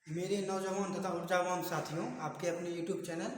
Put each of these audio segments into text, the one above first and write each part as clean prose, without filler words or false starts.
मेरे नौजवान तथा ऊर्जावान साथियों, आपके अपने यूट्यूब चैनल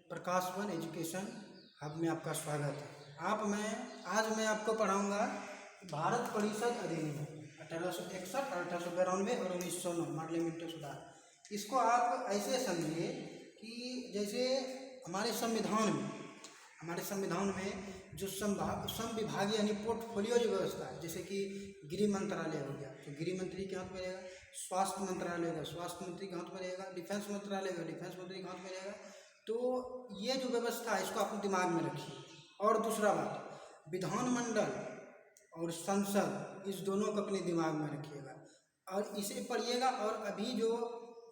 प्रकाश वन एजुकेशन हब में आपका स्वागत है। आज मैं आपको पढ़ाऊंगा भारत परिषद अधिनियम 1861, 1892 और 1909 पार्लियामेंट्री सुधार। इसको आप ऐसे समझिए कि जैसे हमारे संविधान में जो संविभागीय यानी पोर्टफोलियो जो व्यवस्था है, जैसे कि गृह मंत्रालय हो गया तो गृह मंत्री के हाथ में रहेगा, स्वास्थ्य मंत्रालय होगा स्वास्थ्य मंत्री के हाथ में रहेगा, डिफेंस मंत्रालय होगा डिफेंस मंत्री के हाथ में रहेगा। तो ये जो व्यवस्था है इसको आप दिमाग में रखिए। और दूसरा बात, विधानमंडल और संसद, इस दोनों को अपने दिमाग में रखिएगा और इसे पढ़िएगा। और अभी जो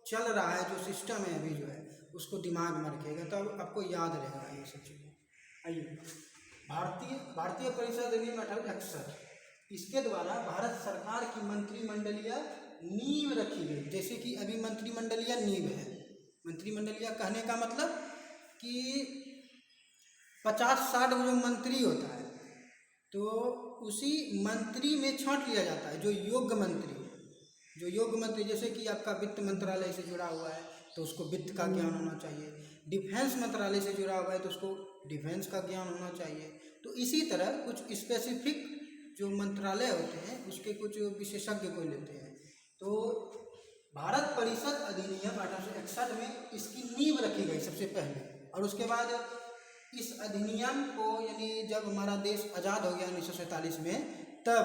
चल रहा है, जो सिस्टम है अभी जो है, उसको दिमाग में रखिएगा तो आपको याद रहेगा ये सब चीज़ें। आइए, भारतीय परिषद अधिनियम 1861, इसके द्वारा भारत सरकार की मंत्रिमंडलीय नींव रखी गई। जैसे कि अभी मंत्रिमंडलीय नींव है। मंत्रिमंडलीय कहने का मतलब कि 50-60 जो मंत्री होता है तो उसी मंत्री में छांट लिया जाता है जो योग्य मंत्री, जैसे कि आपका वित्त मंत्रालय से जुड़ा हुआ है तो उसको वित्त का ज्ञान होना चाहिए, डिफेंस मंत्रालय से जुड़ा हुआ है तो उसको डिफेंस का ज्ञान होना चाहिए। तो इसी तरह कुछ स्पेसिफिक जो मंत्रालय होते हैं उसके कुछ विशेषज्ञ को लेते हैं। तो भारत परिषद अधिनियम 1861 में इसकी नींव रखी गई सबसे पहले। और उसके बाद इस अधिनियम को, यानी जब हमारा देश आज़ाद हो गया 1947 में, तब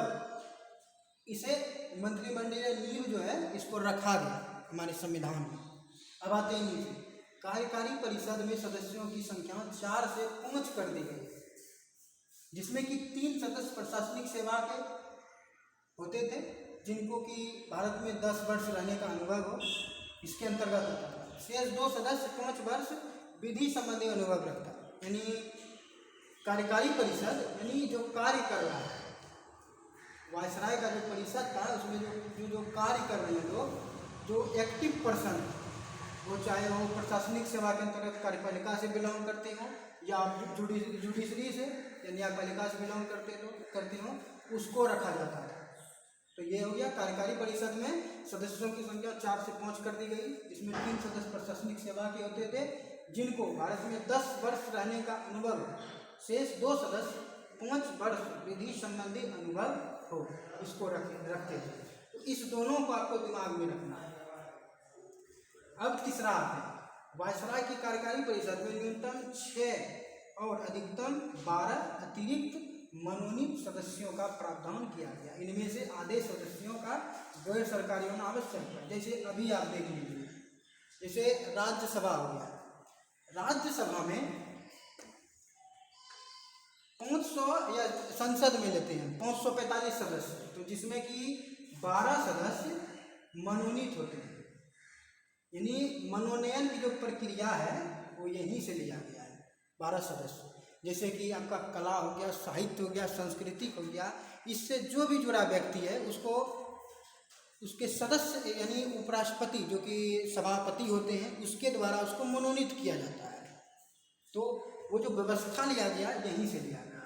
इसे मंत्रिमंडलीय नींव जो है इसको रखा गया हमारे संविधान में। अब आते हैं नीचे, कार्यकारी परिषद में सदस्यों की संख्या 4 से 5 कर दी गई, जिसमें कि 3 सदस्य प्रशासनिक सेवा के होते थे जिनको कि भारत में 10 वर्ष रहने का अनुभव हो, इसके अंतर्गत होता था। शेष 2 सदस्य 5 वर्ष विधि संबंधी अनुभव रखता। यानी कार्यकारी परिषद यानी जो कार्य कर रहा है, वायसराय का जो परिषद था उसमें जो कार्य कर रहे हैं लोग, जो एक्टिव पर्सन, वो चाहे वो प्रशासनिक सेवा के अंतर्गत कार्यपालिका से बिलोंग करते हों या जुडिशरी से या न्यायपालिका से बिलोंग करते हों, उसको रखा जाता था। तो ये हो गया, कार्यकारी परिषद में सदस्यों की संख्या 4 से 5 कर दी गई, जिसमें 3 सदस्य प्रशासनिक सेवा के होते थे जिनको भारत में 10 वर्ष रहने का अनुभव, शेष 2 सदस्य 5 वर्ष विधि संबंधी अनुभव हो, इसको रखते थे। तो इस दोनों को आपको दिमाग में रखना है। अब तीसरा आते हैं, वायसराय की कार्यकारी परिषद में न्यूनतम 6 और अधिकतम 12 अतिरिक्त मनोनीत सदस्यों का प्रावधान किया गया। इनमें से आधे सदस्यों का गैर सरकारी होना आवश्यक है। जैसे अभी आप देख लीजिए, जैसे राज्यसभा हो गया, राज्यसभा में 500 या संसद में लेते हैं 545 सदस्य, तो जिसमें कि 12 सदस्य मनोनीत होते हैं। यानी मनोनयन की जो प्रक्रिया है वो यहीं से लिया गया है, 12 सदस्य। जैसे कि आपका कला हो गया, साहित्य हो गया, संस्कृति हो गया, इससे जो भी जुड़ा व्यक्ति है उसको उसके सदस्य यानी उपराष्ट्रपति जो कि सभापति होते हैं उसके द्वारा उसको मनोनीत किया जाता है। तो वो जो व्यवस्था लिया गया यहीं से लिया गया।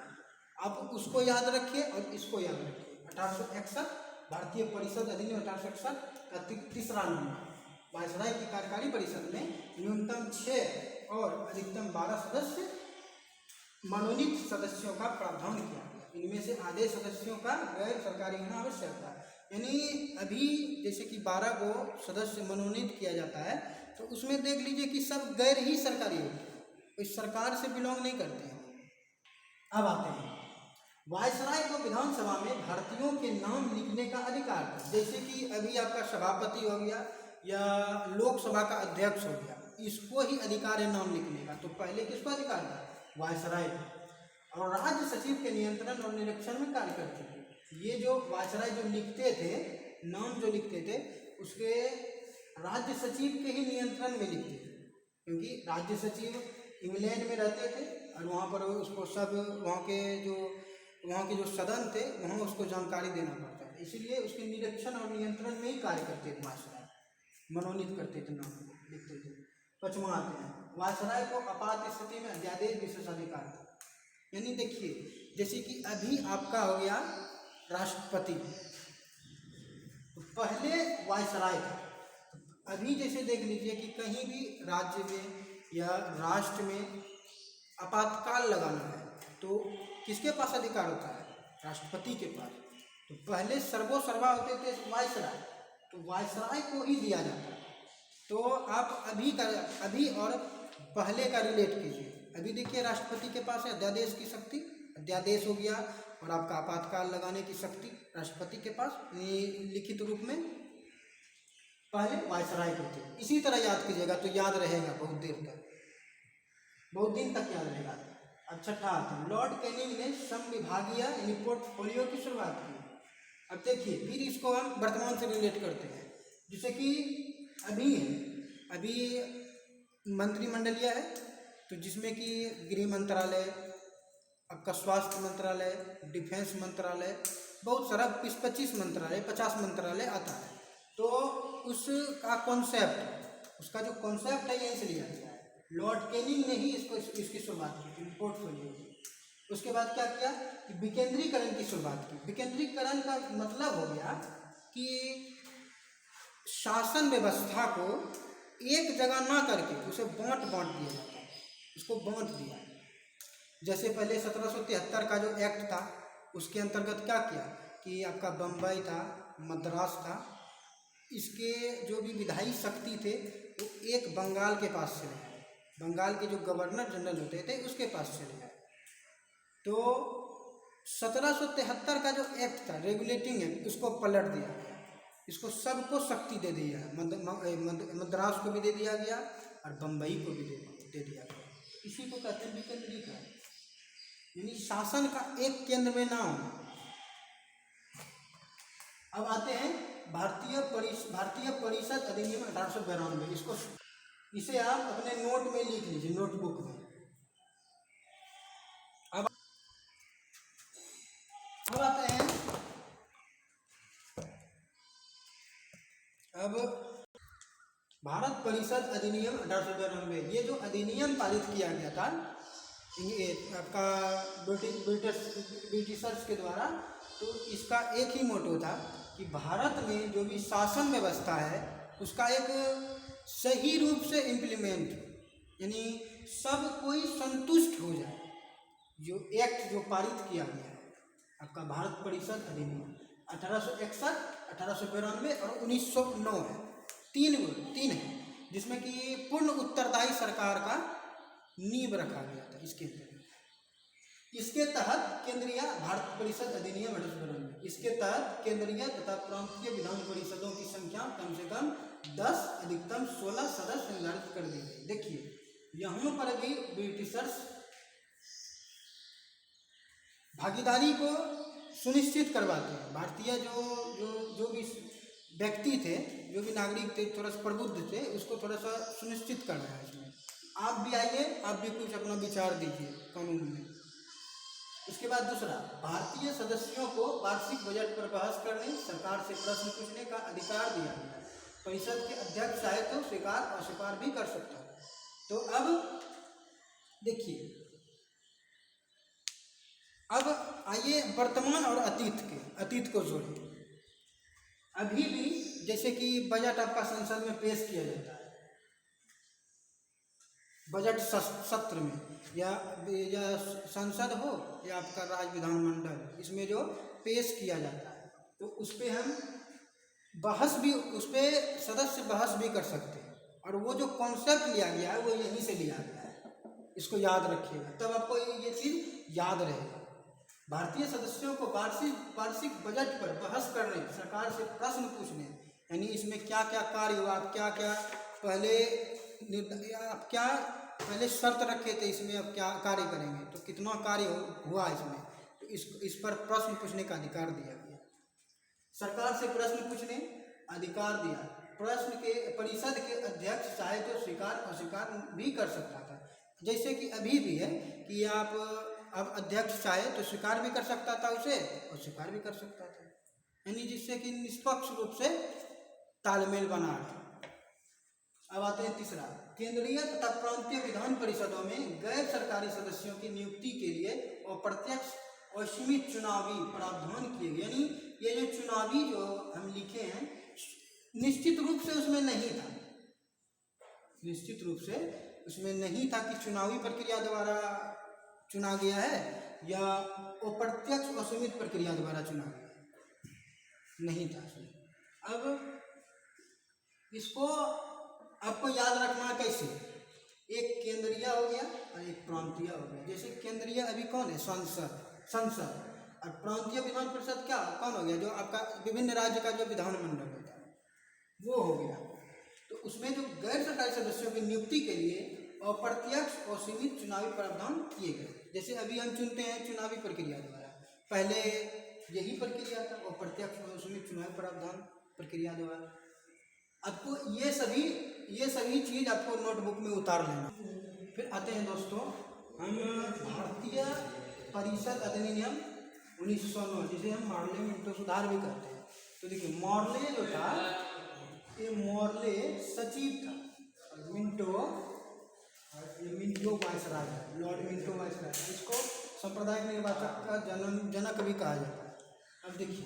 आप उसको याद रखिए और इसको याद रखिए। 1861 भारतीय परिषद अधिनियम 1861 का तीसरा नंबर, वायसराय की कार्यकारी परिषद में न्यूनतम 6 और अधिकतम 12 सदस्य मनोनीत सदस्यों का प्रावधान किया गया। इनमें से आधे सदस्यों का गैर सरकारी होना आवश्यक था। यानी अभी जैसे कि 12 को सदस्य मनोनीत किया जाता है तो उसमें देख लीजिए कि सब गैर ही सरकारी होते हैं, कोई सरकार से बिलोंग नहीं करते हैं। अब आते हैं, वायसराय को विधानसभा में भारतीयों के नाम लिखने का अधिकार था। जैसे कि अभी आपका सभापति हो गया या लोकसभा का अध्यक्ष हो गया, इसको ही अधिकार है नाम लिखने का। तो पहले किसको अधिकार था? वायसराय। और राज्य सचिव के नियंत्रण और निरीक्षण में कार्य करते थे। ये जो वायसराय जो लिखते थे, नाम जो लिखते थे, उसके राज्य सचिव के ही नियंत्रण में लिखते थे, क्योंकि राज्य सचिव इंग्लैंड में रहते थे और वहाँ पर उसको सब वहाँ के जो सदन थे वहाँ उसको जानकारी देना पड़ता था। इसीलिए उसके निरीक्षण और नियंत्रण में ही कार्य करते थे वायसराय, मनोनीत करते थे, नाम लिखते थे। 5वां आते हैं, वायसराय को आपात स्थिति में अध्यादेश विशेषाधिकार था। यानी देखिए, जैसे कि अभी आपका हो गया राष्ट्रपति, पहले वायसराय था। अभी जैसे देख लीजिए कि कहीं भी राज्य में या राष्ट्र में आपातकाल लगाना है तो किसके पास अधिकार होता है? राष्ट्रपति के पास। तो पहले सर्वोसर्वा होते थे वायसराय, तो वायसराय को ही दिया जाता है। तो आप अभी और पहले का रिलेट कीजिए। अभी देखिए राष्ट्रपति के पास है अध्यादेश की शक्ति, अध्यादेश हो गया, और आपका आपातकाल लगाने की शक्ति राष्ट्रपति के पास लिखित रूप में। पहले वायसराय को थी। इसी तरह याद कीजिएगा तो याद रहेगा बहुत देर तक, बहुत दिन तक याद रहेगा। अब छठा आता है, लॉर्ड कैनिंग ने संविभागीय यानी पोर्टफोलियो की शुरुआत की। अब देखिए फिर इसको हम वर्तमान से रिलेट करते हैं। जैसे कि अभी मंत्रिमंडलीय है, तो जिसमें कि गृह मंत्रालय, आपका स्वास्थ्य मंत्रालय, डिफेंस मंत्रालय, बहुत सारा 25 मंत्रालय, 50 मंत्रालय आता है। तो उसका कॉन्सेप्ट, उसका जो कॉन्सेप्ट है यहीं से लिया गया है। लॉर्ड कैनिंग ने ही इसकी शुरुआत की पोर्टफोलियो की। उसके बाद क्या किया कि विकेंद्रीकरण की शुरुआत की। विकेंद्रीकरण का मतलब हो गया कि शासन व्यवस्था को एक जगह ना करके उसे बांट दिया जाता है, उसको बांट दिया। जैसे पहले 1773 का जो एक्ट था उसके अंतर्गत क्या किया कि आपका बम्बई था, मद्रास था, इसके जो भी विधायी शक्ति थे वो एक बंगाल के पास चले गए। बंगाल के जो गवर्नर जनरल होते थे उसके पास चले गए। तो 1773 का जो एक्ट था रेगुलेटिंग एक्ट, उसको पलट दिया गया। इसको सबको शक्ति दे दिया है, मद्रास को भी दे दिया गया और बम्बई को भी दे दिया गया। इसी को कहते हैं विकेंद्रीकरण, यानी शासन का एक केंद्र में ना होना। अब आते हैं भारतीय परिषद अधिनियम 1892। इसे आप अपने नोट में लिख लीजिए, नोटबुक में। अब आते हैं अब भारत परिषद अधिनियम 1892। ये जो अधिनियम पारित किया गया था आपका ब्रिटिशर्स के द्वारा, तो इसका एक ही मोटो था कि भारत में जो भी शासन व्यवस्था है उसका एक सही रूप से इम्प्लीमेंट, यानी सब कोई संतुष्ट हो जाए। जो एक्ट जो पारित किया गया है आपका भारत परिषद अधिनियम 1861, 1892 और 1909 है। तीन है, जिसमें कि पूर्ण उत्तरदायी सरकार का नींव रखा गया था। इसके तहत केंद्रीय भारत परिषद अधिनियम 1892, इसके तहत केंद्रीय तथा प्रांतीय विधान परिषदों की संख्या कम से कम 10, अधिकतम 16 सदस्य निर्धारित कर दी गई। देखिए यहाँ पर भी ब्रिटिशर्स भागीदारी को सुनिश्चित करवाते हैं। भारतीय जो भी व्यक्ति थे, जो भी नागरिक थे, थोड़ा सा प्रबुद्ध थे, उसको थोड़ा सा सुनिश्चित करना है इसमें। आप भी आइए, आप भी कुछ अपना विचार दीजिए कानून में। इसके बाद दूसरा, भारतीय सदस्यों को वार्षिक बजट पर बहस करने, सरकार से प्रश्न पूछने का अधिकार दिया गया है। परिषद के अध्यक्ष चाहे तो स्वीकार अस्वीकार भी कर सकता है। तो अब देखिए, अब आइए वर्तमान और अतीत को जोड़िए। अभी भी जैसे कि बजट आपका संसद में पेश किया जाता है, बजट सत्र में, या संसद हो या आपका राज्य विधानमंडल, इसमें जो पेश किया जाता है, तो उस पर हम उस पर सदस्य बहस भी कर सकते हैं। और वो जो कॉन्सेप्ट लिया गया है वो यहीं से लिया गया है, इसको याद रखिएगा, तब आपको ये चीज़ याद रहेगा। भारतीय सदस्यों को वार्षिक बजट पर बहस करने, सरकार से प्रश्न पूछने, यानी इसमें क्या क्या कार्य हुआ, आप क्या पहले शर्त रखे थे, इसमें अब क्या कार्य करेंगे, तो कितना कार्य हुआ इसमें, तो इस पर प्रश्न पूछने का अधिकार दिया गया। सरकार से प्रश्न पूछने अधिकार दिया। प्रश्न के परिषद के अध्यक्ष चाहे तो स्वीकार अस्वीकार भी कर सकता था, जैसे कि अभी भी है कि आप अब अध्यक्ष चाहे तो स्वीकार भी कर सकता था उसे, और स्वीकार भी कर सकता था, यानी जिससे कि निष्पक्ष रूप से तालमेल बना है। अब आते हैं तीसरा, केंद्रीय तथा प्रांतीय विधान परिषदों में गैर सरकारी सदस्यों की नियुक्ति के लिए अप्रत्यक्ष और सीमित चुनावी प्रावधान किए गए, यानी ये जो चुनावी जो हम लिखे हैं निश्चित रूप से उसमें नहीं था, निश्चित रूप से उसमें नहीं था कि चुनावी प्रक्रिया द्वारा चुना गया है या अप्रत्यक्ष और सीमित प्रक्रिया द्वारा चुना गया, नहीं था उसमें। अब इसको आपको याद रखना कैसे, एक केंद्रीय हो गया और एक प्रांतीय हो गया। जैसे केंद्रीय अभी कौन है, संसद, और प्रांतीय विधान परिषद क्या कौन हो गया, जो आपका विभिन्न राज्य का जो विधानमंडल होता है वो हो गया। तो उसमें जो गैर सरकारी सदस्यों की नियुक्ति के लिए अप्रत्यक्ष और सीमित चुनावी प्रावधान किए गए। जैसे अभी हम चुनते हैं चुनावी प्रक्रिया द्वारा, पहले यही प्रक्रिया था, अप्रत्यक्ष और सीमित चुनावी प्रावधान प्रक्रिया द्वारा। आपको ये सभी चीज आपको नोटबुक में उतार लेना। फिर आते हैं दोस्तों हम भारतीय परिषद अधिनियम 1909, जिसे हम मॉर्ले मिंटो सुधार भी कहते हैं। तो देखिए मॉर्ले जो था ये मॉर्ले सचिव था, Minto viceroy, Lord Minto viceroy, इसको सांप्रदायिक निर्वाचक का जनक भी कहा जाता है। अब देखिए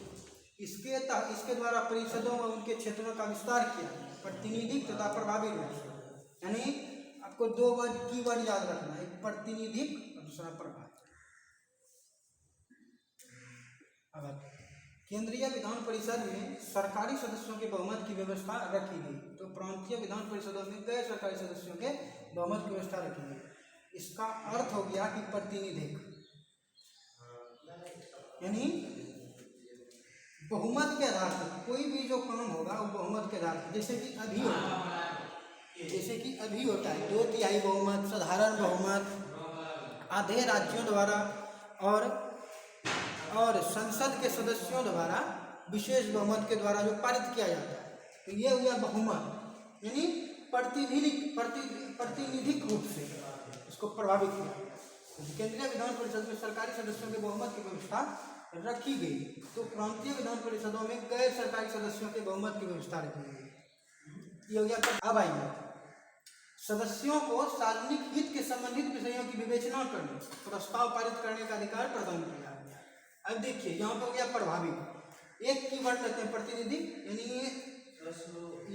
इसके द्वारा परिषदों और उनके क्षेत्रों का विस्तार किया, प्रतिनिधिक तथा प्रभावी रूप से। यानी आपको दो वर्ड की वर्ड याद रखना है, एक प्रतिनिधिक और दूसरा प्रभावी। अब केंद्रीय विधान परिषद में सरकारी सदस्यों के बहुमत की व्यवस्था रखी गई, तो प्रांतीय विधान परिषदों में गैर सरकारी सदस्यों के बहुमत की व्यवस्था रखी गई। इसका अर्थ हो गया कि प्रतिनिधिक, यानी बहुमत के आधार पर कोई भी जो काम होगा वो बहुमत के आधार पर, जैसे कि अभी होता है 2/3 बहुमत, साधारण बहुमत, आधे राज्यों द्वारा और संसद के सदस्यों द्वारा विशेष बहुमत के द्वारा जो पारित किया जाता है, तो ये हो गया बहुमत, यानी प्रतिनिधिक रूप से इसको प्रभावित किया। केंद्रीय विधान परिषद में सरकारी सदस्यों के बहुमत की व्यवस्था रखी गई, तो प्रांतीय विधान परिषदों में गैर सरकारी सदस्यों के बहुमत की व्यवस्था रखी गई। ये हो गया। अब आइए सदस्यों को सार्वजनिक हित के संबंधित विषयों की विवेचना करने, प्रस्ताव पारित करने का अधिकार प्रदान किया गया। अब देखिए यहाँ पर हो गया प्रभावी, एक की वर्ड लेते हैं प्रतिनिधि, यानी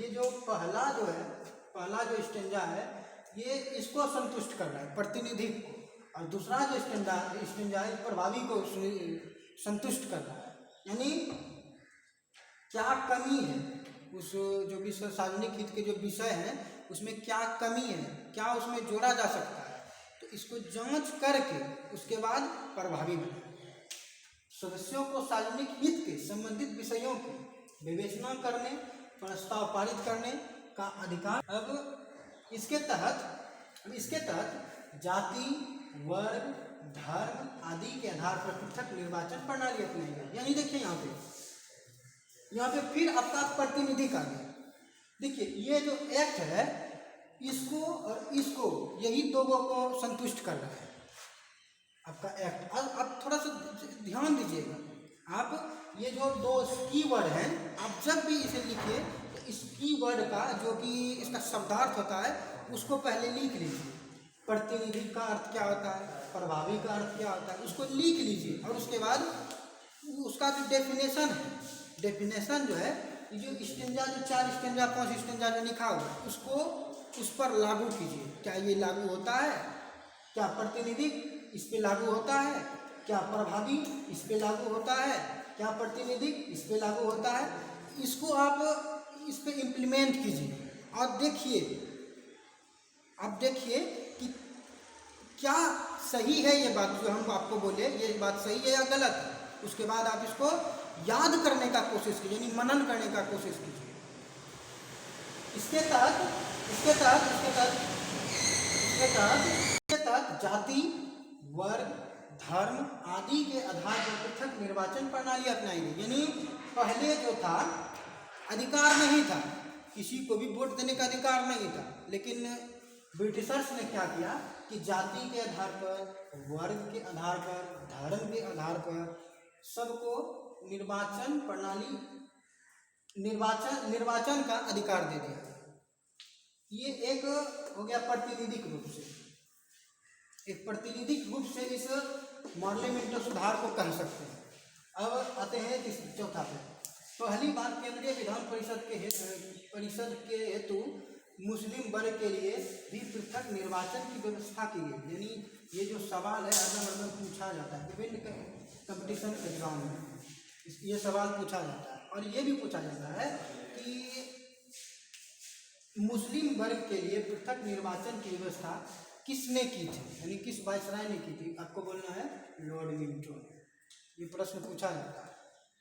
ये जो पहला जो स्टेंजा है ये इसको संतुष्ट कर रहा है प्रतिनिधित्व को, और दूसरा जो स्टेंजा है प्रभावी को संतुष्ट कर रहा है। यानी क्या कमी है उस जो विषय सार्वजनिक हित के जो विषय हैं उसमें क्या कमी है, क्या उसमें जोड़ा जा सकता है, तो इसको जांच करके उसके बाद प्रभावी बनाए। सदस्यों को सार्वजनिक हित के संबंधित विषयों की विवेचना करने, प्रस्ताव पारित करने का अधिकार। अब इसके तहत जाति, वर्ग, धर्म आदि के आधार पर पृथक निर्वाचन प्रणाली अपनाई गई। यानी देखिए यहाँ पे फिर आपका प्रतिनिधिक आ गया। देखिए ये जो एक्ट है इसको और इसको, यही दो को संतुष्ट कर रहा है आपका एक्ट। अब थोड़ा सा ध्यान दीजिएगा, आप ये जो दो कीवर्ड हैं आप जब भी इसे लिखिए तो इस कीवर्ड का जो कि इसका शब्दार्थ होता है उसको पहले लिख लीजिए। प्रतिनिधि का अर्थ क्या होता है, प्रभावी का अर्थ क्या होता है, उसको लिख लीजिए और उसके बाद उसका जो डेफिनेशन जो है, जो स्टेंजा जो 4 स्टेंजा 5 स्टेंजा जो लिखा हुआ उसको उस पर लागू कीजिए। क्या ये लागू होता है, क्या प्रतिनिधि इस पे लागू होता है, क्या प्रभावी इस पे लागू होता है, क्या प्रतिनिधि इस पे लागू होता है, इसको आप इस पे इम्प्लीमेंट कीजिए और देखिए कि क्या सही है ये बात जो हम आपको बोले, ये बात सही है या गलत है। उसके बाद आप इसको याद करने का कोशिश कीजिए, यानी मनन करने का कोशिश कीजिए। इसके तहत जाति, वर्ग, धर्म आदि के आधार पर पृथक निर्वाचन प्रणाली अपनाई गई। यानी पहले जो था अधिकार नहीं था, किसी को भी वोट देने का अधिकार नहीं था, लेकिन ब्रिटिशर्स ने क्या किया कि जाति के आधार पर, वर्ग के आधार पर, धर्म के आधार पर सबको निर्वाचन का अधिकार दे दिया। ये एक हो गया प्रातिनिधिक रूप से, एक प्रातिनिधिक रूप से इस मॉर्ले मिंटो सुधार को कह सकते हैं। अब आते हैं चौथा पे। पहली बात, केंद्रीय विधान परिषद के हेतु मुस्लिम वर्ग के लिए भी पृथक निर्वाचन की व्यवस्था की गई। यानी ये जो सवाल है हरदम पूछा जाता है विभिन्न कंपटीशन एग्जाम में, ये सवाल पूछा जाता है। और ये भी पूछा जाता है कि मुस्लिम वर्ग के लिए पृथक निर्वाचन की व्यवस्था किसने की थी, यानी किस वायसराय ने की थी। आपको बोलना है लॉर्ड विल्टन। ये प्रश्न पूछा जाता है,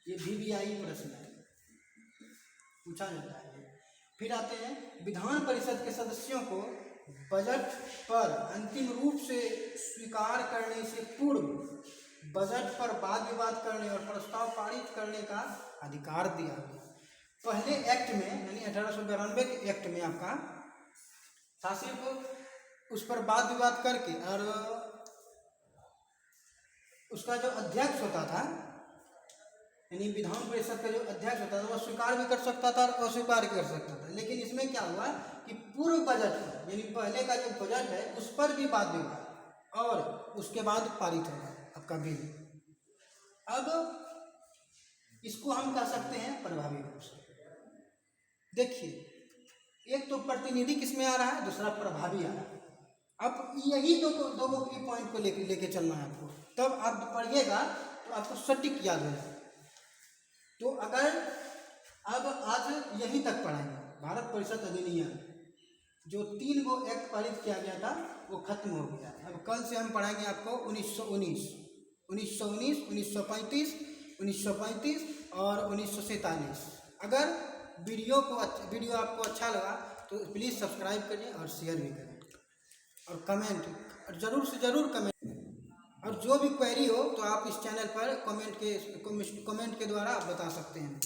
ये VVI प्रश्न है, पूछा जाता है। फिर आते हैं विधान परिषद के सदस्यों को बजट पर अंतिम रूप से स्वीकार करने से पूर्व बजट पर वाद विवाद करने और प्रस्ताव पारित करने का अधिकार दिया गया। पहले एक्ट में यानी 1892 के एक्ट में आपका था सिर्फ उस पर वाद विवाद करके, और उसका जो अध्यक्ष होता था यानी विधान परिषद का जो अध्यक्ष होता था वह स्वीकार भी कर सकता था और अस्वीकार भी कर सकता था। लेकिन इसमें क्या हुआ कि पूर्व बजट पर यानी पहले का जो बजट है उस पर भी वाद विवाद और उसके बाद पारित होगा आपका बिल। अब इसको हम कह सकते हैं प्रभावी रूप से। देखिए, एक तो प्रतिनिधि किसमें आ रहा है, दूसरा प्रभावी आ रहा है। अब यही दो की पॉइंट को लेके चलना है आपको, तब आप पढ़िएगा तो आपको सटीक याद हो जाएगा। तो अगर अब आज यहीं तक पढ़ाएंगे, भारत परिषद अधिनियम जो 3 गो एक्ट पारित किया गया था वो खत्म हो गया। अब कल से हम पढ़ाएंगे आपको 1919, 1935, 1935 और 1947। अगर वीडियो आपको अच्छा लगा तो प्लीज़ सब्सक्राइब करिए और शेयर भी करें और कमेंट, और ज़रूर से ज़रूर कमेंट। और जो भी क्वेरी हो तो आप इस चैनल पर कमेंट के द्वारा आप बता सकते हैं।